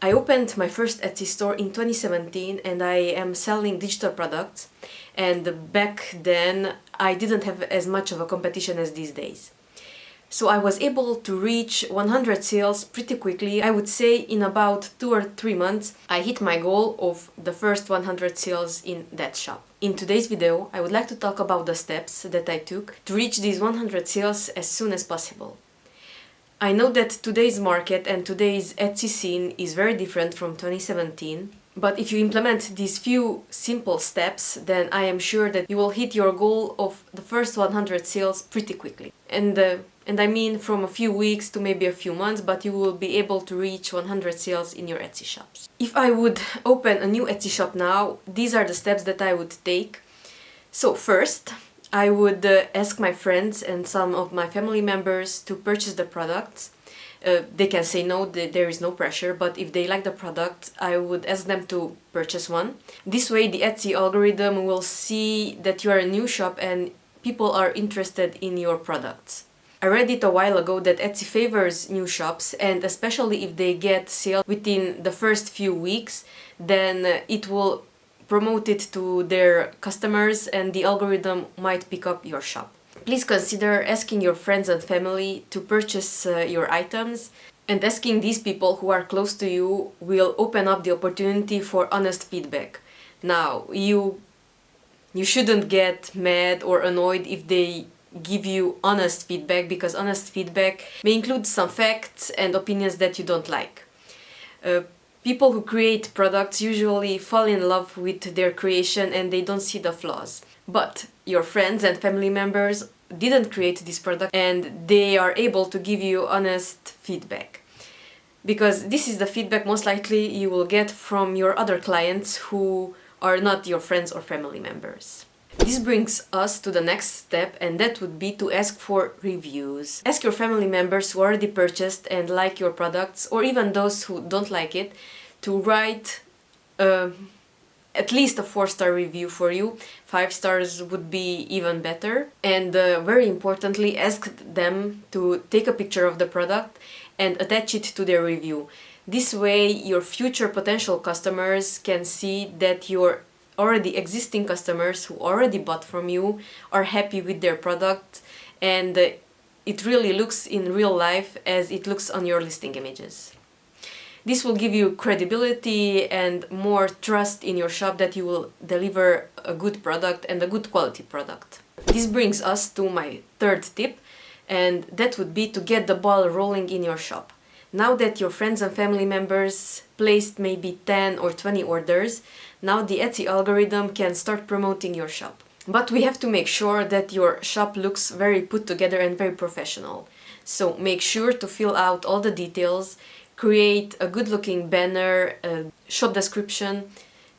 I opened my first Etsy store in 2017 and I am selling digital products, and back then I didn't have as much of a competition as these days. So I was able to reach 100 sales pretty quickly. I would say in about 2 or 3 months I hit my goal of the first 100 sales in that shop. In today's video I would like to talk about the steps that I took to reach these 100 sales as soon as possible. I know that today's market and today's Etsy scene is very different from 2017, but if you implement these few simple steps, then I am sure that you will hit your goal of the first 100 sales pretty quickly. And I mean from a few weeks to maybe a few months, but you will be able to reach 100 sales in your Etsy shops. If I would open a new Etsy shop now, these are the steps that I would take. So first, I would ask my friends and some of my family members to purchase the products. They can say no, there is no pressure, but if they like the product, I would ask them to purchase one. This way the Etsy algorithm will see that you are a new shop and people are interested in your products. I read it a while ago that Etsy favors new shops, and especially if they get sales within the first few weeks, then it will promote it to their customers and the algorithm might pick up your shop. Please consider asking your friends and family to purchase your items, and asking these people who are close to you will open up the opportunity for honest feedback. Now, you shouldn't get mad or annoyed if they give you honest feedback, because honest feedback may include some facts and opinions that you don't like. People who create products usually fall in love with their creation and they don't see the flaws. But your friends and family members didn't create this product and they are able to give you honest feedback. Because this is the feedback most likely you will get from your other clients who are not your friends or family members. This brings us to the next step, and that would be to ask for reviews. Ask your family members who already purchased and like your products, or even those who don't like it, to write at least a 4-star review for you. 5 stars would be even better. And very importantly, ask them to take a picture of the product and attach it to their review. This way your future potential customers can see that your already existing customers who already bought from you are happy with their product, and it really looks in real life as it looks on your listing images. This will give you credibility and more trust in your shop that you will deliver a good product and a good quality product. This brings us to my third tip, and that would be to get the ball rolling in your shop. Now that your friends and family members placed maybe 10 or 20 orders, now the Etsy algorithm can start promoting your shop. But we have to make sure that your shop looks very put together and very professional. So make sure to fill out all the details, create a good looking banner, a shop description,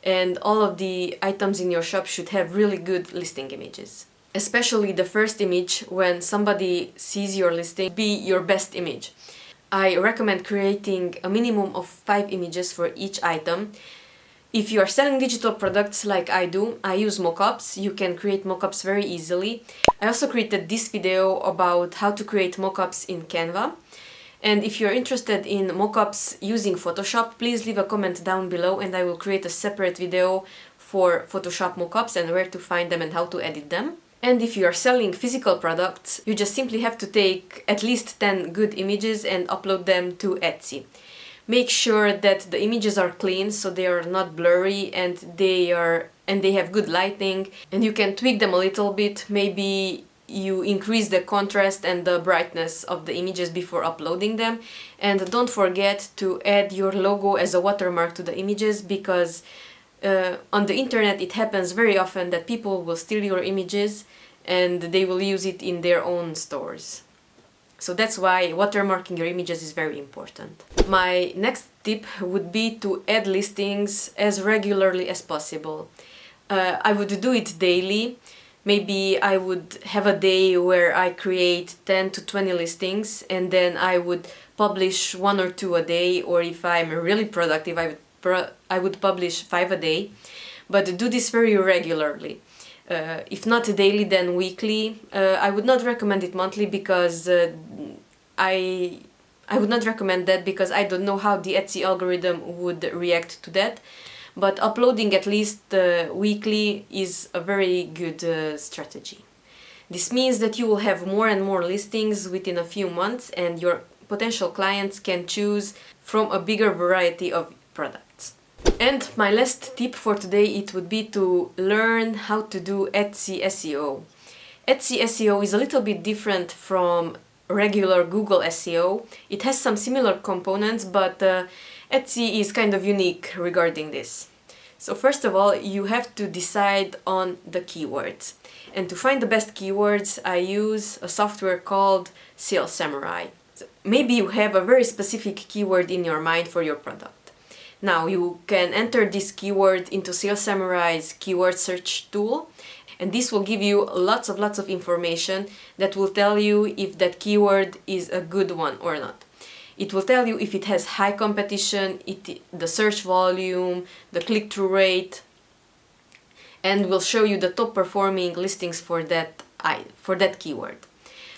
and all of the items in your shop should have really good listing images. Especially the first image when somebody sees your listing, be your best image. I recommend creating a minimum of 5 images for each item. If you are selling digital products like I do, I use mockups. You can create mockups very easily. I also created this video about how to create mockups in Canva. And if you're interested in mockups using Photoshop, please leave a comment down below and I will create a separate video for Photoshop mockups and where to find them and how to edit them. And if you are selling physical products, you just simply have to take at least 10 good images and upload them to Etsy. Make sure that the images are clean, so they are not blurry, and they have good lighting, and you can tweak them a little bit. Maybe you increase the contrast and the brightness of the images before uploading them. And don't forget to add your logo as a watermark to the images, because on the internet it happens very often that people will steal your images and they will use it in their own stores. So that's why watermarking your images is very important. My next tip would be to add listings as regularly as possible. I would do it daily. Maybe I would have a day where I create 10 to 20 listings and then I would publish 1 or 2 a day, or if I'm really productive I would publish 5 a day, but do this very regularly. If not daily, then weekly. I would not recommend it monthly because I I would not recommend that because I don't know how the Etsy algorithm would react to that. But uploading at least weekly is a very good strategy. This means that you will have more and more listings within a few months, and your potential clients can choose from a bigger variety of products. And my last tip for today, it would be to learn how to do Etsy SEO. Etsy SEO is a little bit different from regular Google SEO. It has some similar components, but Etsy is kind of unique regarding this. So first of all, you have to decide on the keywords. And to find the best keywords, I use a software called Sales Samurai. So maybe you have a very specific keyword in your mind for your product. Now you can enter this keyword into Sales Samurai's keyword search tool, and this will give you lots of information that will tell you if that keyword is a good one or not. It will tell you if it has high competition, the search volume, the click-through rate, and will show you the top performing listings for that keyword.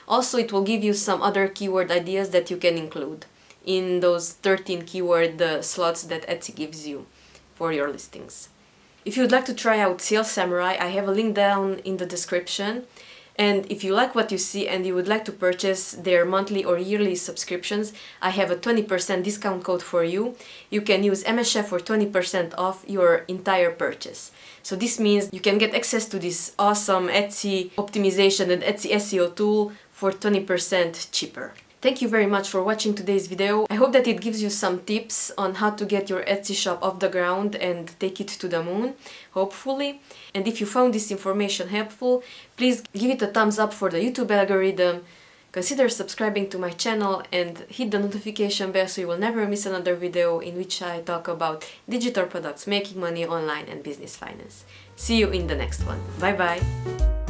Also, it will give you some other keyword ideas that you can include in those 13 keyword slots that Etsy gives you for your listings. If you would like to try out Sales Samurai, I have a link down in the description. And if you like what you see and you would like to purchase their monthly or yearly subscriptions, I have a 20% discount code for you. You can use MSChef for 20% off your entire purchase. So this means you can get access to this awesome Etsy optimization and Etsy SEO tool for 20% cheaper. Thank you very much for watching today's video. I hope that it gives you some tips on how to get your Etsy shop off the ground and take it to the moon, hopefully. And if you found this information helpful, please give it a thumbs up for the YouTube algorithm, consider subscribing to my channel and hit the notification bell so you will never miss another video in which I talk about digital products, making money online and business finance. See you in the next one. Bye bye!